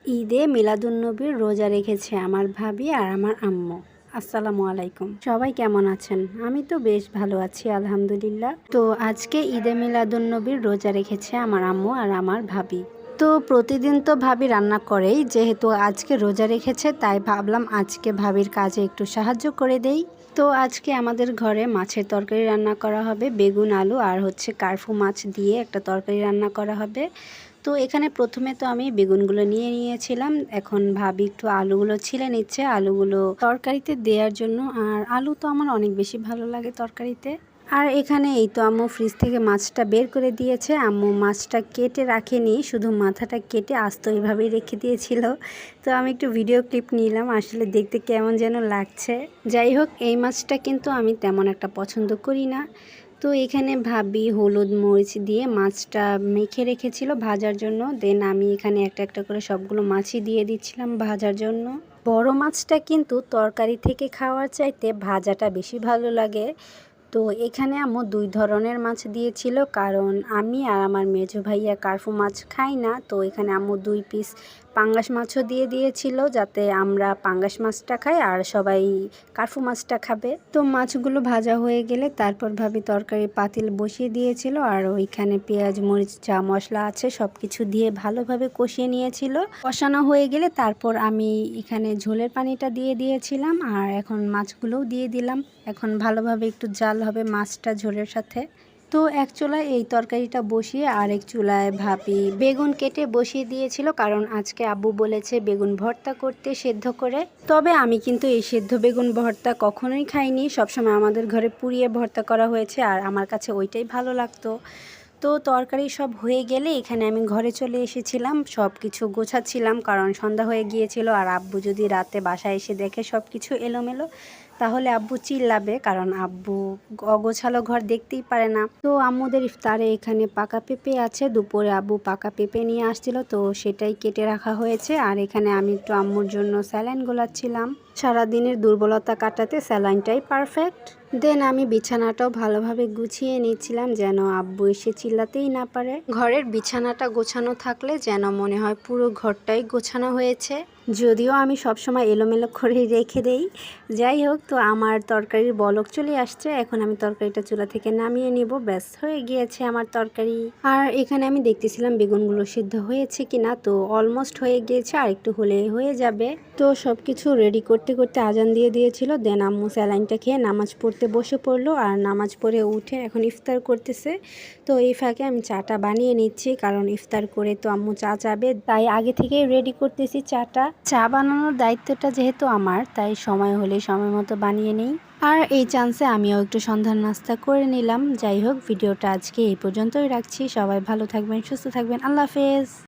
ঈদে মিলাদুন্নবীর রোজা রেখেছে আমার ভাবি আর আমার আম্মু। আসসালামু আলাইকুম, সবাই কেমন আছেন? আমি তো বেশ ভালো আছি আলহামদুলিল্লাহ। তো আজকে ঈদে মিলাদুন্নবীর রোজা রেখেছে আমার আম্মু আর আমার ভাবি। তো প্রতিদিন তো ভাবি রান্না করেই, যেহেতু আজকে রোজা রেখেছে তাই ভাবলাম আজকে ভাবির কাজে একটু সাহায্য করে দেই। তো আজকে আমাদের ঘরে মাছের তরকারি রান্না করা হবে, বেগুন আলু আর কার্ফু মাছ দিয়ে একটা তরকারি রান্না করা হবে। তো এখানে প্রথমে তো আমি বেগুনগুলো নিয়ে নিয়েছিলাম, এখন ভাবি একটু আলুগুলো ছিলে নিচ্ছে আলুগুলো তরকারিতে দেওয়ার জন্য। আর আলু তো আমার অনেক বেশি ভালো লাগে তরকারিতে। আর এখানে এই তো আম্মু ফ্রিজ থেকে মাছটা বের করে দিয়েছে। আম্মু মাছটা কেটে রাখেনি, শুধু মাথাটা কেটে আস্ত এইভাবেই রেখে দিয়েছিল। তো আমি একটু ভিডিও ক্লিপ নিলাম, আসলে দেখতে কেমন যেন লাগছে। যাই হোক, এই মাছটা কিন্তু আমি তেমন একটা পছন্দ করি না। তো এখানে ভাবি হলুদ মরিচ দিয়ে মাছটা মেখে রেখেছিল ভাজার জন্য। দেন আমি এখানে একটা একটা করে সবগুলো মাছই দিয়ে দিচ্ছিলাম ভাজার জন্য। বড় মাছটা কিন্তু তরকারি থেকে খাওয়ার চাইতে ভাজাটা বেশি ভালো লাগে। তো এখানে আম্মু 2 ধরনের মাছ দিয়েছিল, কারণ আমি আর আমার মেজো ভাইয়া কার্ফু মাছ খাই না। তো এখানে আম্মু 2 পিস পাঙ্গাস মাছও দিয়ে দিয়েছিল, যাতে আমরা পাঙ্গাস মাছটা খাই আর সবাই কার্ফু মাছটা খাবে। তো মাছগুলো ভাজা হয়ে গেলে তারপর ভাবি তরকারি পাতিল বসিয়ে দিয়েছিল, আর ওইখানে পেঁয়াজ মরিচ যা মশলা আছে সব কিছু দিয়ে ভালোভাবে কষিয়ে নিয়েছিল। কষানো হয়ে গেলে তারপর আমি এখানে ঝোলের পানিটা দিয়ে দিয়েছিলাম, আর এখন মাছগুলোও দিয়ে দিলাম। এখন ভালোভাবে একটু জাল হবে মাছটা ঝোলের সাথে। তো এক চুলায় এই তরকারিটা বসিয়ে আরেক চুলায় ভাবি বেগুন কেটে বসিয়ে দিয়েছিল, কারণ আজকে আব্বু বলেছে বেগুন ভর্তা করতে সেদ্ধ করে। তবে আমি কিন্তু এই সেদ্ধ বেগুন ভর্তা কখনোই খাইনি, সবসময় আমাদের ঘরে পুড়িয়ে ভর্তা করা হয়েছে আর আমার কাছে ওইটাই ভালো লাগতো। তো তরকারি সব হয়ে গেলে এখানে আমি ঘরে চলে এসেছিলাম, সব কিছু গোছাচ্ছিলাম, কারণ সন্ধ্যা হয়ে গিয়েছিল। আর আব্বু যদি রাতে বাসায় এসে দেখে সব কিছু এলোমেলো তাহলে আব্বু চিল্লাবে, কারণ আব্বু অগোছালো ঘর দেখতেই পারে না। তো আম্মুদের ইফতারে এখানে পাকা পেঁপে আছে, দুপুরে আব্বু পাকা পেঁপে নিয়ে আসছিল, তো সেটাই কেটে রাখা হয়েছে। আর এখানে আমি একটু আম্মুর জন্য স্যালাইন গোলাচ্ছিলাম, সারাদিনের দুর্বলতা কাটাতে স্যালাইনটাই পারফেক্ট। দেন আমি বিছানাটাও ভালোভাবে গুছিয়ে নিচ্ছিলাম, যেন আব্বু এসে চিল্লাতেই না পারে। ঘরের বিছানাটা গোছানো থাকলে যেন মনে হয় পুরো ঘরটাই গোছানো হয়েছে, যদিও আমি সবসময় এলোমেলো করে রেখে দেই। যাই হোক, তো আমার তরকারির বলক চলে আসছে, এখন আমি তরকারিটা চুলা থেকে নামিয়ে নিব। ব্যাস হয়ে গিয়েছে আমার তরকারি। আর এখানে আমি দেখতেছিলাম বেগুনগুলো সিদ্ধ হয়েছে কিনা, তো অলমোস্ট হয়ে গিয়েছে, আর একটু হলেই হয়ে যাবে। তো সব কিছু রেডি করতে করতে আজান দিয়ে দিয়েছিল। দেন আম্মু স্যালাইনটা খেয়ে নামাজ পড়তে বসে পড়লো, আর নামাজ পড়ে উঠে এখন ইফতার করতেছে। তো এই ফাঁকে আমি চাটা বানিয়ে নিচ্ছি, কারণ ইফতার করে তো আম্মু চা চাবে, তাই আগে থেকেই রেডি করতেছি চাটা। চা বানানোর দায়িত্বটা যেহেতু আমার, তাই সময় হলে সময় মতো বানিয়ে নিই। আর এই চান্সে আমিও একটু সন্ধ্যার নাস্তা করে নিলাম। যাই হোক, ভিডিওটা আজকে এই পর্যন্তই রাখছি। সবাই ভালো থাকবেন, সুস্থ থাকবেন। আল্লাহ হাফেজ।